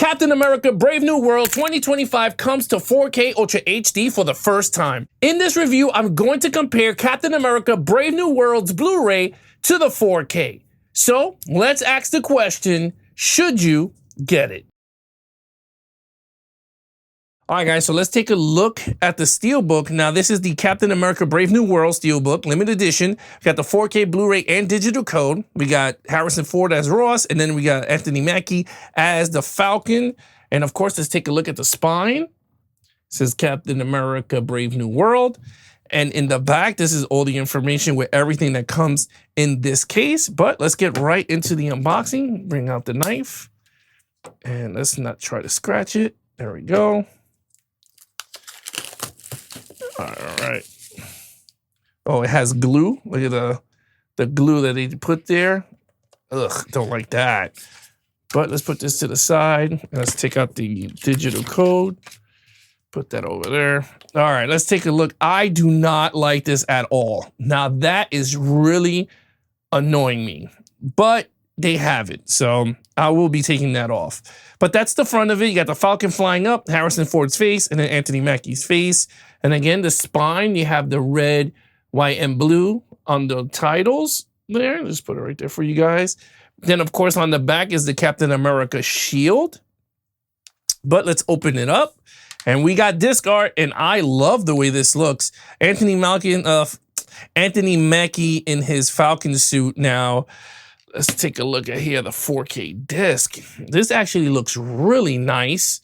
Captain America Brave New World 2025 comes to 4K Ultra HD for the first time. In this review, I'm going to compare Captain America Brave New World's Blu-ray to the 4K. So let's ask the question, should you get it? All right, guys, so let's take a look at the Steelbook. Now, this is the Captain America Brave New World Steelbook, limited edition. We got the 4K Blu-ray and digital code. We got Harrison Ford as Ross, and then we got Anthony Mackie as the Falcon. And of course, let's take a look at the spine. It says Captain America Brave New World. And in the back, this is all the information with everything that comes in this case. But let's get right into the unboxing. Bring out the knife. And let's not try to scratch it. There we go. All right. Oh, it has glue. Look at the glue that they put there. Ugh, don't like that. But let's put this to the side. Let's take out the digital code. Put that over there. All right, let's take a look. I do not like this at all. Now, that is really annoying me. But they have it, so I will be taking that off. But that's the front of it. You got the Falcon flying up, Harrison Ford's face, and then Anthony Mackie's face. And again, the spine, you have the red, white, and blue on the titles there. Just put it right there for you guys. Then, of course, on the back is the Captain America shield. But let's open it up. And we got disc art, and I love the way this looks. Anthony Mackie in his Falcon suit now. Let's take a look at here, the 4K disc. This actually looks really nice.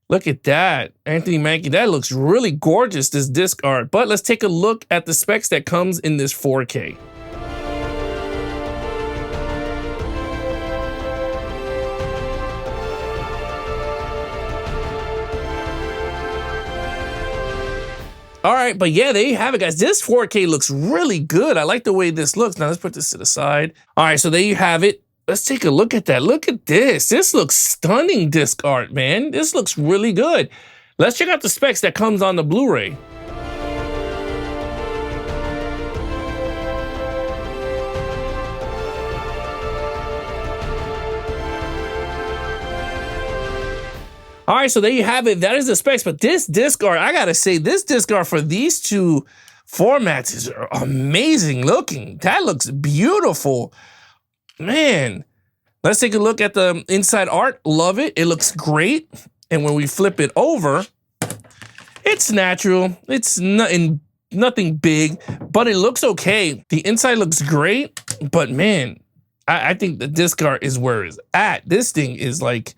Look at that. Anthony Mackie, that looks really gorgeous, this disc art. But let's take a look at the specs that comes in this 4K. All right, but yeah, there you have it, guys. This 4K looks really good. I like the way this looks. Now, let's put this to the side. All right, so there you have it. Let's take a look at that. Look at this. This looks stunning disc art, man. This looks really good. Let's check out the specs that comes on the Blu-ray. All right, so there you have it. That is the specs. But this disc art, I gotta say, this disc art for these two formats is amazing looking. That looks beautiful. Man, let's take a look at the inside art. Love it. It looks great. And when we flip it over, it's natural. It's nothing big, but it looks okay. The inside looks great, but man, I think the disc art is where it's at. This thing is like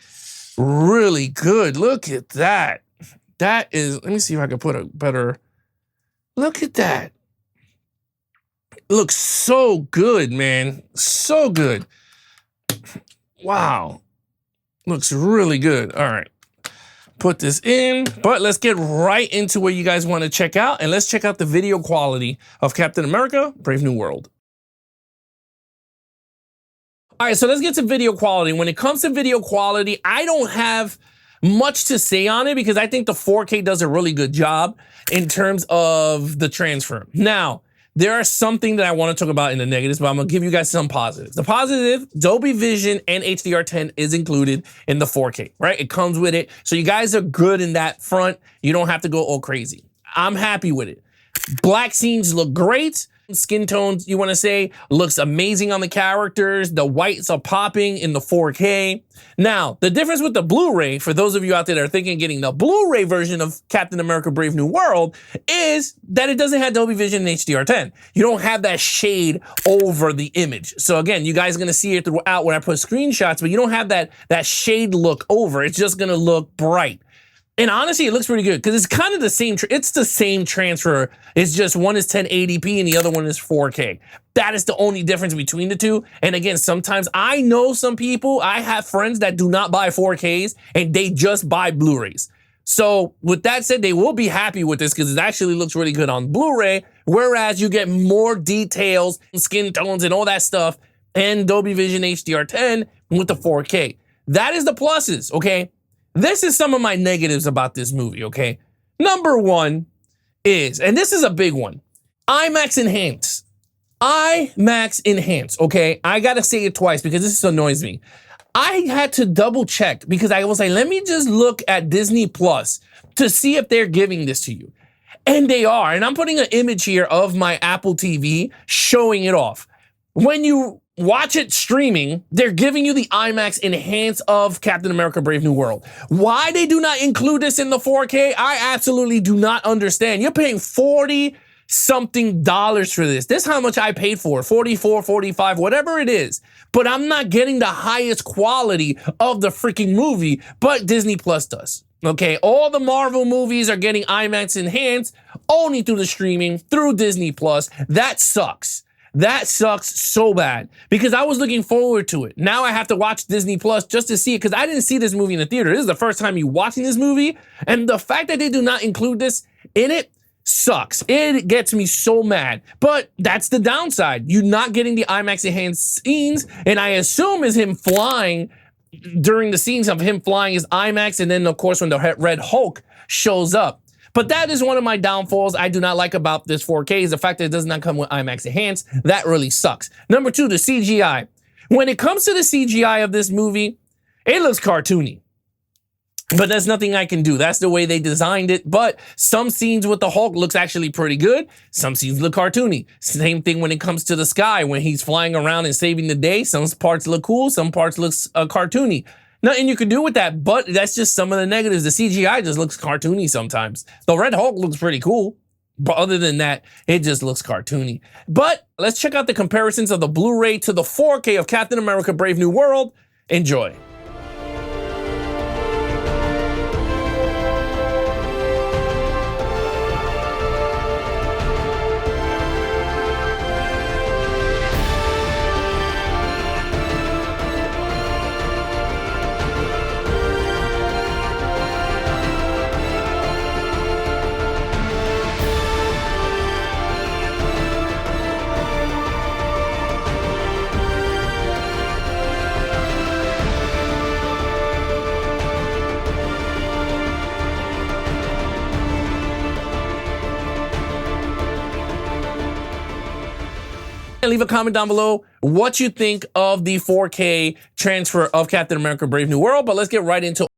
really good. Look at that. That is, let me see if I can put a better, look at that. It looks so good, man. So good. Wow. Looks really good. All right. Put this in, but let's get right into what you guys want to check out, and let's check out the video quality of Captain America Brave New World. All right, so let's get to video quality. When it comes to video quality, I don't have much to say on it because I think the 4K does a really good job in terms of the transfer. Now, there are something that I want to talk about in the negatives, but I'm going to give you guys some positives. The positive, Dolby Vision and HDR10 is included in the 4K, right? It comes with it. So you guys are good in that front. You don't have to go all crazy. I'm happy with it. Black scenes look great. Skin tones, you want to say, looks amazing on the characters. The whites are popping in the 4K. Now, the difference with the Blu-ray, for those of you out there that are thinking of getting the Blu-ray version of Captain America Brave New World, is that it doesn't have Dolby Vision and HDR10. You don't have that shade over the image. So again, you guys are going to see it throughout when I put screenshots, but you don't have that shade look over. It's just going to look bright. And honestly, it looks pretty good because it's kind of the same, it's the same transfer. It's just one is 1080p and the other one is 4K. That is the only difference between the two. And again, sometimes I know some people, I have friends that do not buy 4Ks and they just buy Blu-rays. So with that said, they will be happy with this because it actually looks really good on Blu-ray, whereas you get more details, skin tones and all that stuff and Dolby Vision HDR10 with the 4K. That is the pluses, okay? This is some of my negatives about this movie, okay? Number one is, and this is a big one, IMAX Enhanced. IMAX Enhanced, okay? I gotta say it twice because this annoys me. I had to double check because I was like, let me just look at Disney Plus to see if they're giving this to you. And they are. And I'm putting an image here of my Apple TV showing it off. When you watch it streaming, they're giving you the IMAX enhance of Captain America Brave New World. Why they do not include this in the 4K, I absolutely do not understand. You're paying $40 something for this. This is how much I paid for it, 44, 45, whatever it is. But I'm not getting the highest quality of the freaking movie, but Disney Plus does. Okay, all the Marvel movies are getting IMAX enhanced only through the streaming, through Disney Plus. That sucks. That sucks so bad because I was looking forward to it. Now I have to watch Disney Plus just to see it because I didn't see this movie in the theater. This is the first time you watching this movie. And the fact that they do not include this in it sucks. It gets me so mad. But that's the downside. You're not getting the IMAX enhanced scenes. And I assume is him flying during the scenes of him flying is IMAX. And then, of course, when the Red Hulk shows up. But that is one of my downfalls I do not like about this 4K is the fact that it does not come with IMAX enhanced. That really sucks. Number two, the CGI. When it comes to the CGI of this movie, it looks cartoony. But there's nothing I can do. That's the way they designed it. But some scenes with the Hulk looks actually pretty good. Some scenes look cartoony. Same thing when it comes to the sky. When he's flying around and saving the day, some parts look cool, some parts looks cartoony. Nothing you can do with that, but that's just some of the negatives. The CGI just looks cartoony sometimes. The Red Hulk looks pretty cool. But other than that, it just looks cartoony. But let's check out the comparisons of the Blu-ray to the 4K of Captain America Brave New World. Enjoy. And leave a comment down below what you think of the 4K transfer of Captain America Brave New World. But let's get right into it.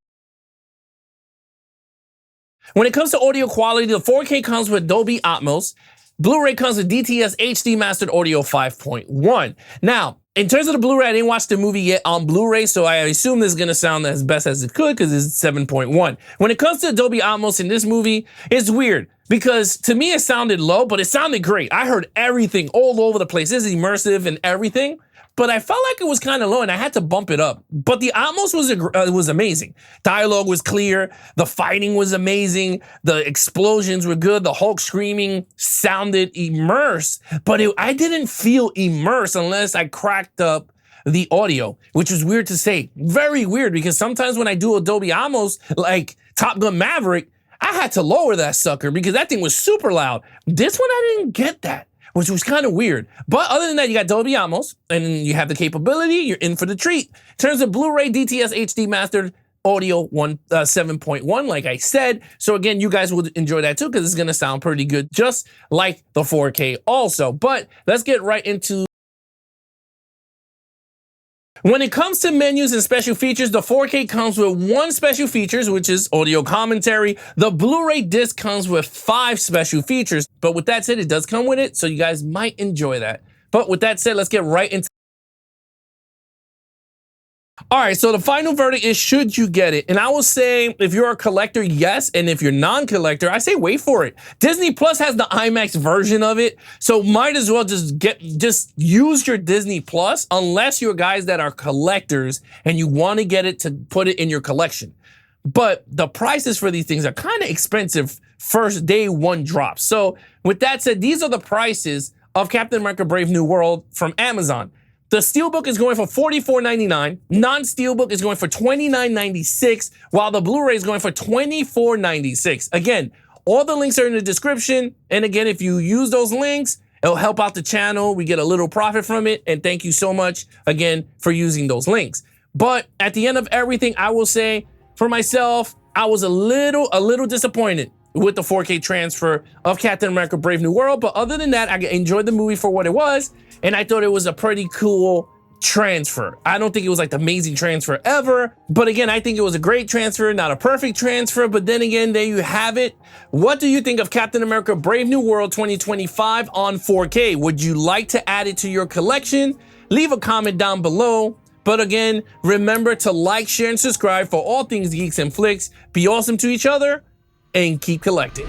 When it comes to audio quality, the 4K comes with Dolby Atmos. Blu-ray comes with DTS HD Mastered Audio 5.1. Now, in terms of the Blu-ray, I didn't watch the movie yet on Blu-ray, so I assume this is going to sound as best as it could because it's 7.1. When it comes to Dolby Atmos in this movie, it's weird because to me it sounded low, but it sounded great. I heard everything all over the place. It's immersive and everything, but I felt like it was kind of low and I had to bump it up. But the Atmos was amazing. Dialogue was clear. The fighting was amazing. The explosions were good. The Hulk screaming sounded immersed, but I didn't feel immersed unless I cracked up the audio, which was weird to say. Very weird because sometimes when I do Dolby Atmos, like Top Gun Maverick, I had to lower that sucker because that thing was super loud. This one, I didn't get that, which was kind of weird. But other than that, you got Dolby Atmos, and you have the capability, you're in for the treat. In terms of Blu-ray, DTS HD Mastered Audio 7.1, like I said. So again, you guys will enjoy that too, because it's gonna sound pretty good, just like the 4K also. But let's get right into. When it comes to menus and special features, the 4K comes with 1 special features, which is audio commentary. The Blu-ray disc comes with 5 special features. But with that said, it does come with it, so you guys might enjoy that. But with that said, let's get right into. All right, so the final verdict is, should you get it? And I will say, if you're a collector, yes. And if you're non-collector, I say wait for it. Disney Plus has the IMAX version of it, so might as well just use your Disney Plus, unless you're guys that are collectors and you want to get it to put it in your collection. But the prices for these things are kind of expensive first day one drop. So with that said, these are the prices of Captain America Brave New World from Amazon. The Steelbook is going for $44.99. Non-Steelbook is going for $29.96, while the Blu-ray is going for $24.96. Again, all the links are in the description. And again, if you use those links, it'll help out the channel. We get a little profit from it. And thank you so much, again, for using those links. But at the end of everything, I will say, for myself, I was a little disappointed with the 4K transfer of Captain America Brave New World. But other than that, I enjoyed the movie for what it was. And I thought it was a pretty cool transfer. I don't think it was like the amazing transfer ever, but again, I think it was a great transfer, not a perfect transfer, but then again, there you have it. What do you think of Captain America Brave New World 2025 on 4K? Would you like to add it to your collection? Leave a comment down below. But again, remember to like, share, and subscribe for all things Geeks and Flix. Be awesome to each other and keep collecting.